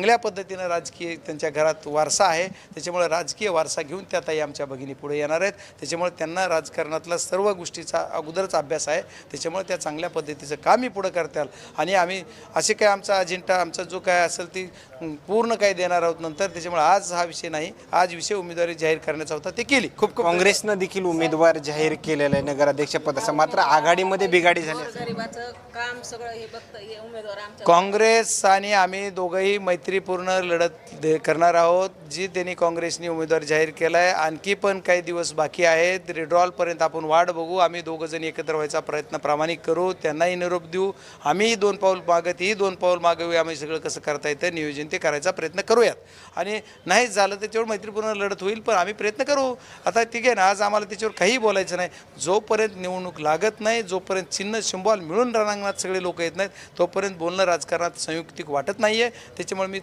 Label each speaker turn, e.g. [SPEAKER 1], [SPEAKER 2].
[SPEAKER 1] चांगल्या पद्धतीनं राजकीय त्यांच्या घरात वारसा आहे, त्याच्यामुळे राजकीय वारसा घेऊन त्या ताई आमच्या भगिनी पुढे येणार आहेत. त्याच्यामुळे त्यांना राजकारणातला सर्व गोष्टीचा अगोदरच अभ्यास आहे, त्याच्यामुळे त्या चांगल्या पद्धतीचं कामही पुढं करताल. आणि आम्ही असे काय आमचा अजेंडा आमचा जो काय असेल ती पूर्ण काही देणार आहोत नंतर. त्याच्यामुळे आज हा विषय नाही, आज विषय उमेदवारी जाहीर करण्याचा होता, ते केली. खूप खूप
[SPEAKER 2] काँग्रेसनं देखील उमेदवार जाहीर केलेला आहे नगराध्यक्ष पदाचा, मात्र आघाडीमध्ये बिघाडी झाली.
[SPEAKER 3] गरिबाचं काम सगळं हे बघतं हे उमेदवार आमच्या
[SPEAKER 1] काँग्रेस आणि आम्ही दोघंही मैत्रीपूर्ण लढत करणार आहोत. जी त्यांनी काँग्रेसने उमेदवार जाहीर केला आहे, आणखी पण काही दिवस बाकी आहेत. रिड्रॉलपर्यंत आपण वाट बघू. आम्ही दोघंजण एकत्र व्हायचा प्रयत्न प्रामाणिक करू, त्यांनाही निरोप देऊ. आम्ही 2 पाऊल मागत ही 2 पाऊल मागवू. आम्ही सगळं कसं करता येतं नियोजन ते करायचा प्रयत्न करूयात. आणि नाहीच झालं त्याच्यावर मैत्रीपूर्ण लढत होईल, पण आम्ही प्रयत्न करू. आता ठीक आहे ना, आज आम्हाला त्याच्यावर काही बोलायचं नाही. जोपर्यंत निवडणूक लागत नाही, जोपर्यंत चिन्ह सिंबॉल मिळून रणांगणात सगळे लोक येत नाहीत, तोपर्यंत बोलणं राजकारणात संयुक्तिक वाटत नाही आहे. त्याच्यामुळे मी